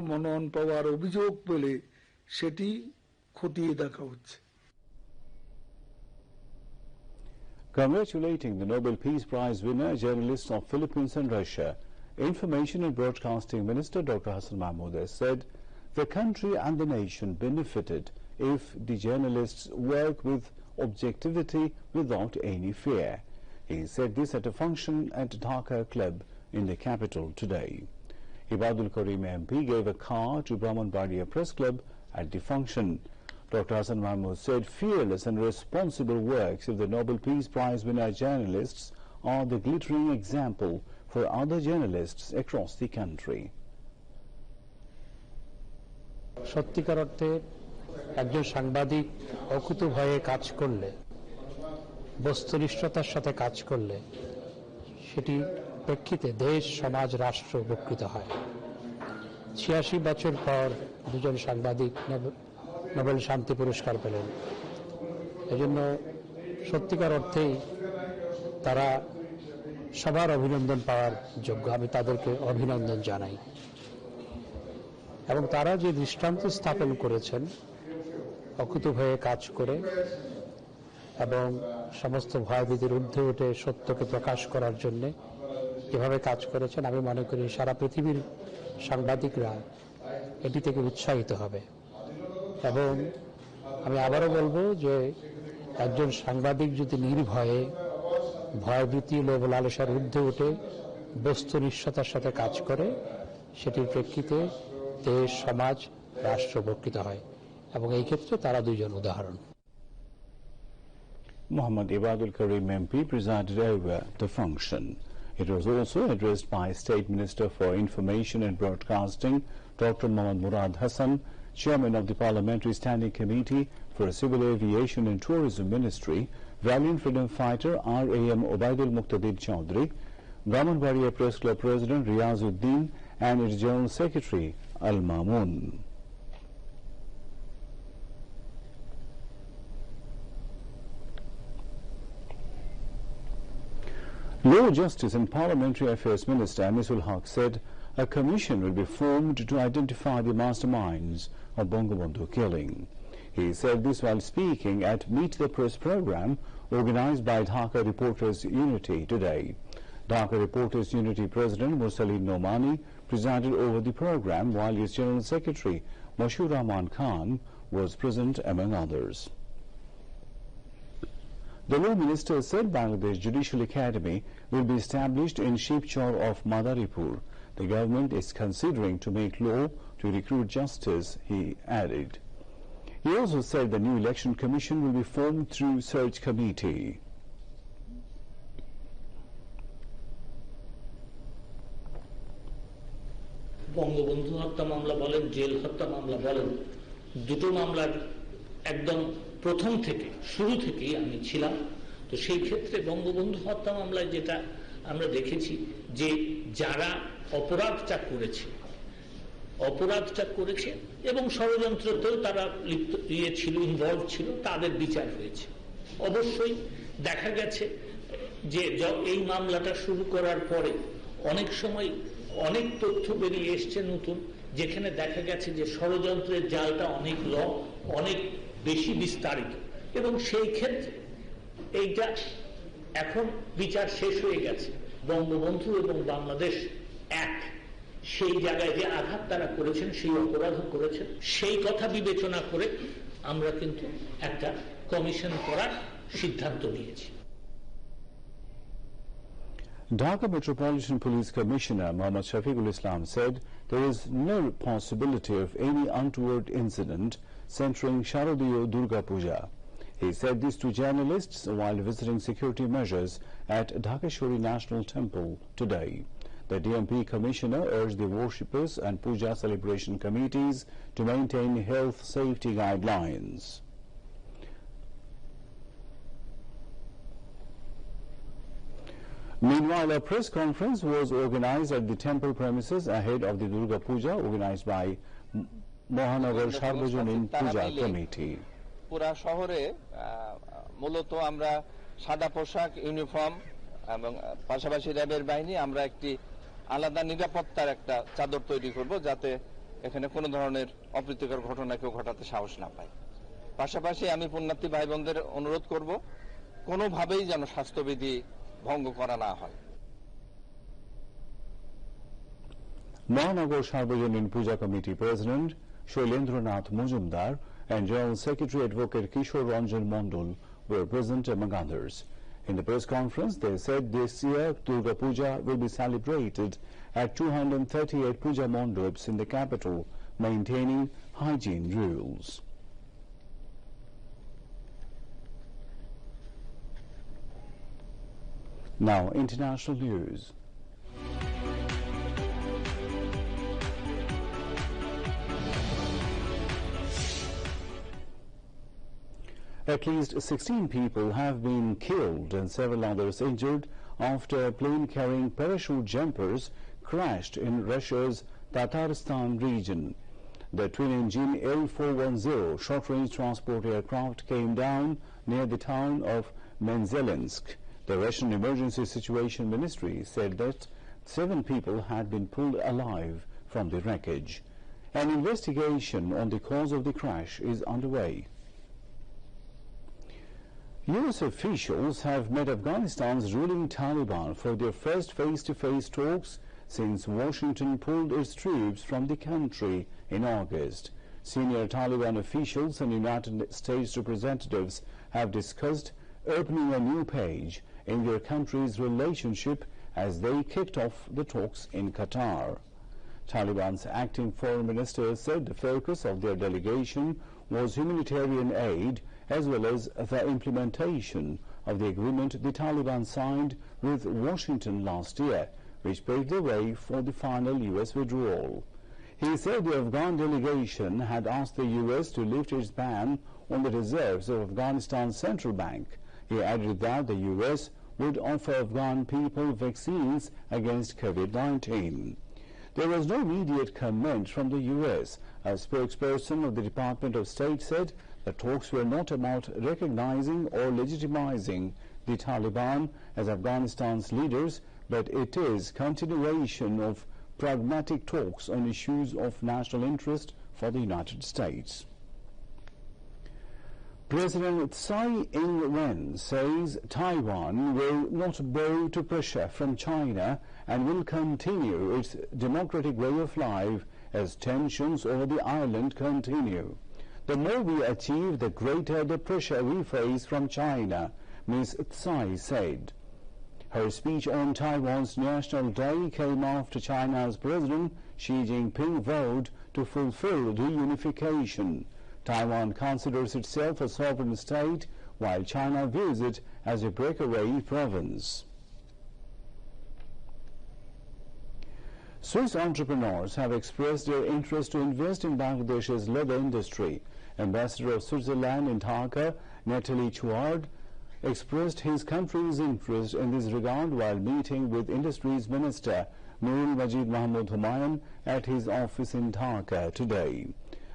মনোনয়ন পাওয়ার অভিযোগ পেলে সেটি খতিয়ে দেখা হচ্ছে। Congratulating the Nobel Peace Prize winner, journalists of Philippines and Russia, Information and Broadcasting Minister Dr. Hassan Mahmood has said the country and the nation benefited if the journalists work with objectivity without any fear. He said this at a function at Dhaka Club in the capital today. Abul Karim MP gave a car to Brahmanbaria Press Club at the function. Dr. Hassan Mahmood said fearless and responsible works of the Nobel Peace Prize winner journalists are the glittering example for other journalists across the country. সত্যিকার অর্থে একজন সাংবাদিক অকুতোভয়ে কাজ করলে, বস্তুনিষ্ঠতার সাথে কাজ করলে, সেটি প্রেক্ষিতে দেশ, সমাজ, রাষ্ট্র উপকৃত হয়। ৮৬ বছর পর দুজন সাংবাদিক নোবেল শান্তি পুরস্কার পেলেন। এজন্য সত্যিকার অর্থেই তারা সবার অভিনন্দন পাওয়ার যোগ্য। আমি তাদেরকে অভিনন্দন জানাই। এবং তারা যে দৃষ্টান্ত স্থাপন করেছেন অকুতোভয়ে কাজ করে এবং সমস্ত ভয়ভীতির ঊর্ধ্বে উঠে সত্যকে প্রকাশ করার জন্য যেভাবে কাজ করেছেন, আমি মনে করি সারা পৃথিবীর সাংবাদিকরা এটি থেকে উৎসাহিত হবে। এবং আমি আবারও বলবো যে একজন সাংবাদিক যদি নির্ভয়ে, ভয়ভীতি, লোভ লালসার ঊর্ধ্বে উঠে বস্তুনিষ্ঠতার সাথে কাজ করে, সেটির প্রেক্ষিতে দেশ, সমাজ, রাষ্ট্র উপকৃত হয় এবং এই ক্ষেত্রে তারা দুইজন উদাহরণ। Muhammad Abul Karim MP presided over the function. It was also addressed by State Minister for Information and Broadcasting Dr. Mohammad Murad Hassan, Chairman of the Parliamentary Standing Committee for Civil Aviation and Tourism Ministry, valiant freedom fighter RAM Obaidul Muqtadir Chaudhry, Brahmanbaria Press Club President Riazuddin and its General Secretary Al Mamun. Law, Justice and Parliamentary Affairs Minister Anisul Haq said a commission will be formed to identify the masterminds of Bangabandhu killing. He said this while speaking at Meet the Press program organized by Dhaka Reporters Unity today. Dhaka Reporters Unity President Mursaleen Nomani presided over the program while his General Secretary Mashur Rahman Khan was present among others. The Law Minister said Bangladesh Judicial Academy will be established in Shibchor of Madaripur. The government is considering to make law to recruit justice, he added. He also said the new election commission will be formed through search committee. Bangabandhu হত্যা মামলা বলেন, jail হত্যা মামলা বলেন, দুটো মামলার একদম প্রথম থেকে শুরু থেকেই আমি ছিলাম। তো সেই ক্ষেত্রে বঙ্গবন্ধু হত্যা মামলায় যেটা আমরা দেখেছি যে যারা অপরাধটা করেছে এবং ষড়যন্ত্রতেও তারা লিপ্ত ছিল, ইনভলভ ছিল, তাদের বিচার হয়েছে। অবশ্যই দেখা গেছে যে এই মামলাটা শুরু করার পরে অনেক সময় অনেক তথ্য বেরিয়ে এসছে নতুন, যেখানে দেখা গেছে যে ষড়যন্ত্রের জালটা অনেক বেশি বিস্তারিত এবং সেই ক্ষেত্রে এইটা এখন বিচার শেষ হয়ে গেছে। বঙ্গবন্ধু এবং বাংলাদেশ এক, সেই জায়গায় যে আঘাত তারা করেছেন, সেই অপরাধ করেছেন, সেই কথা বিবেচনা করে আমরা কিন্তু একটা কমিশন করার সিদ্ধান্ত নিয়েছি। Dhaka Metropolitan Police Commissioner Mohammad Shafiqul Islam said there is no possibility of any untoward incident centering Sharadiyo Durga Puja. He said this to journalists while visiting security measures at Dhakeshwari National Temple today. The DMP Commissioner urged the worshippers and puja celebration committees to maintain health safety guidelines. Meanwhile, a press conference was organized at the temple premises ahead of the Durga Puja organized by Mohanagar Sarvajanin Puja Committee. পুরা শহরে মূলত আমরা সাদা পোশাক, uniform এবং পাশাপাশি র্যাবের বাহিনী আমরা একটি আলাদা নিরাপত্তার একটা চাদর তৈরি করব, যাতে এখানে কোনো ধরনের অপ্রীতিকর ঘটনা কেউ ঘটাতে সাহস না পায়। পাশাপাশি আমি পুণ্যার্থী ভাই বোনদের অনুরোধ করব কোনোভাবেই যেন স্বাস্থ্যবিধি ভঙ্গ করা না হয়। Mahanagar Sarvajanin Puja Committee President Shailendranath Mujumdar and General Secretary Advocate Kishore Ranjan Mondol were present among others. In the press conference, they said this year Durga Puja will be celebrated at 238 Puja Mondaps in the capital, maintaining hygiene rules. Now, international news. At least 16 people have been killed and several others injured after a plane carrying parachute jumpers crashed in Russia's Tatarstan region. The twin-engine Il-410 short-range transport aircraft came down near the town of Menzelensk. The Russian Emergency Situation Ministry said that 7 people had been pulled alive from the wreckage. An investigation on the cause of the crash is underway. U.S. officials have met Afghanistan's ruling Taliban for their first face-to-face talks since Washington pulled its troops from the country in August. Senior Taliban officials and United States representatives have discussed opening a new page in their country's relationship as they kicked off the talks in Qatar. Taliban's acting foreign minister said the focus of their delegation was humanitarian aid as well as the implementation of the agreement the Taliban signed with Washington last year, which paved the way for the final U.S. withdrawal. He said the Afghan delegation had asked the U.S. to lift its ban on the reserves of Afghanistan's central bank. He added that the U.S. would offer Afghan people vaccines against COVID-19. There was no immediate comment from the U.S. A spokesperson of the Department of State said the talks were not about recognizing or legitimizing the Taliban as Afghanistan's leaders, but it is continuation of pragmatic talks on issues of national interest for the United States. President Tsai Ing-wen says Taiwan will not bow to pressure from China and will continue its democratic way of life as tensions over the island continue. The more we achieve, the greater the pressure we face from China, Ms. Tsai said. Her speech on Taiwan's National Day came after China's President Xi Jinping vowed to fulfill reunification. Taiwan considers itself a sovereign state, while China views it as a breakaway province. Swiss entrepreneurs have expressed their interest to invest in Bangladesh's leather industry. Ambassador of Switzerland in Dhaka, Nathalie Chouard, expressed his country's interest in this regard while meeting with Industries Minister Nurul Majid Mahmood Humayun at his office in Dhaka today.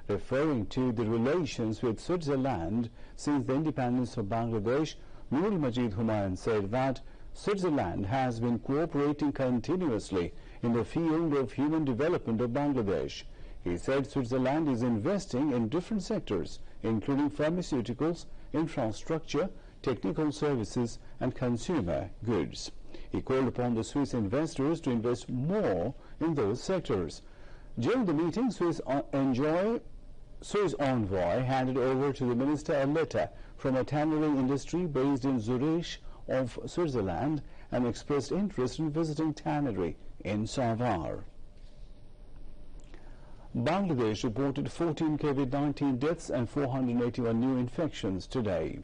Referring to the relations with Switzerland since the independence of Bangladesh, Nurul Majid Humayun said that Switzerland has been cooperating continuously in the field of human development of Bangladesh. He said Switzerland is investing in different sectors, including pharmaceuticals, infrastructure, technical services, and consumer goods. He called upon the Swiss investors to invest more in those sectors. During the meeting, Swiss envoy handed over to the minister a letter from a tannery industry based in Zurich of Switzerland and expressed interest in visiting tannery in Savar. Bangladesh reported 14 COVID-19 deaths and 481 new infections today.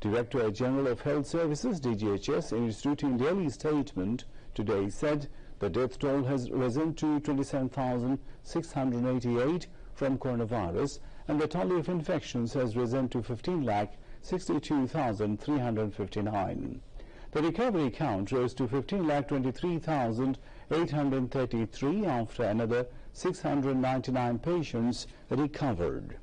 Director General of Health Services, DGHS, in its routine daily statement today said the death toll has risen to 27,688 from coronavirus and the total of infections has risen to 15,62,359. The recovery count rose to 15,23,833 after another 699 patients recovered.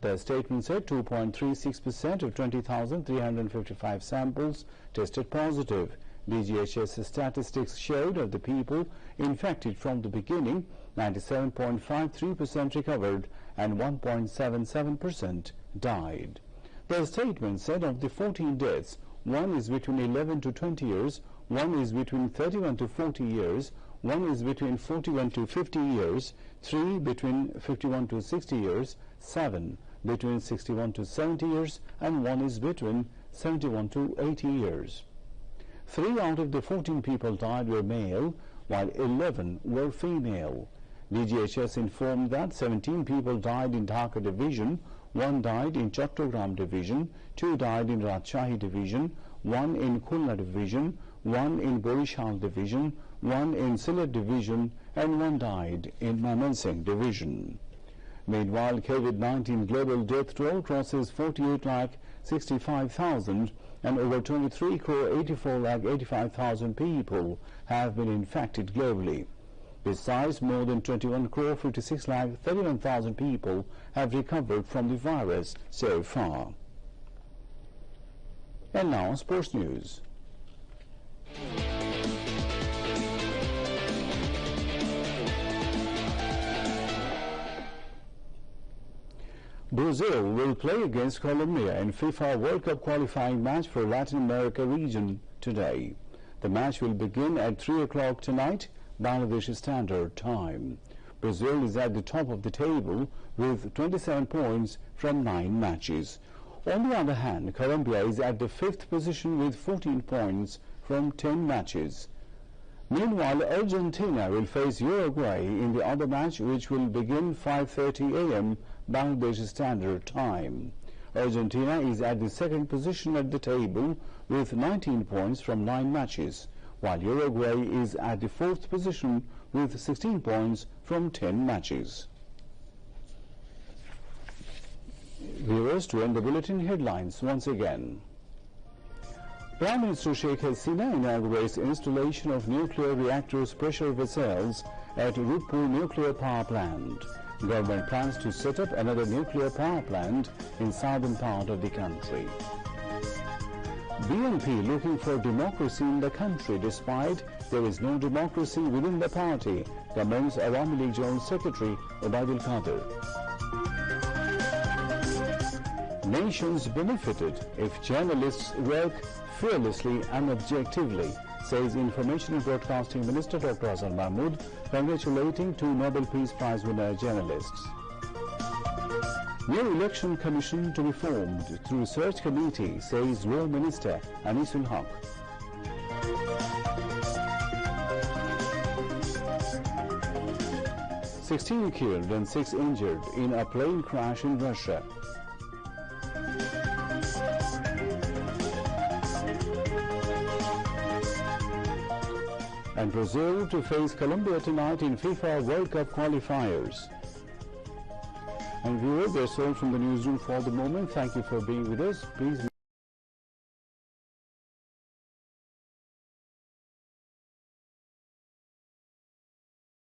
The statement said 2.36% of 20,355 samples tested positive. DGHS statistics showed of the people infected from the beginning, 97.53% recovered and 1.77% died. The statement said of the 14 deaths, 1 is between 11 to 20 years, 1 is between 31 to 40 years, 1 is between 41 to 50 years, 3 between 51 to 60 years, 7 between 61 to 70 years, and 1 is between 71 to 80 years. 3 out of the 14 people died were male, while 11 were female. DGHS informed that 17 people died in Dhaka Division, 1 died in Chattogram Division, 2 died in Rajshahi Division, 1 in Khulna Division, 1 in Borishal Division, 1 in Sylhet Division, and 1 died in Mymensingh Division. Meanwhile, COVID-19 global death toll crosses 48,65,000 and over 23,84,85,000 people have been infected globally. Besides, more than 21,56,31,000 people have recovered from the virus so far. And now, sports news. Brazil will play against Colombia in FIFA World Cup qualifying match for Latin America region today. The match will begin at 3 o'clock tonight, Bangladesh Standard Time. Brazil is at the top of the table with 27 points from 9 matches. On the other hand, Colombia is at the 5th position with 14 points from 10 matches. Meanwhile, Argentina will face Uruguay in the other match, which will begin 5:30 a.m. Bangladesh Standard Time. Argentina is at the 2nd position at the table with 19 points from 9 matches, while Uruguay is at the 4th position with 16 points from 10 matches. Viewers, to end the bulletin, headlines once again. Prime Minister Sheikh Hasina inaugurates installation of nuclear reactors pressure vessels at Rupur nuclear power plant. Government plans to set up another nuclear power plant in southern part of the country. DMP looking for democracy in the country despite there is no democracy within the party, comments Awami League Joint Secretary Obaidul Qadir. Nations benefited if journalists work fearlessly and objectively, says Information and Broadcasting Minister Dr. Azad Mahmood, congratulating 2 Nobel Peace Prize winner journalists. New election commission to be formed through search committee, says Law Minister Anisul Haq. "16 killed and 6 injured in a plane crash in Russia." And Brazil to face Colombia tonight in FIFA World Cup qualifiers. And viewers, that's all from the newsroom for the moment. Thank you for being with us. Please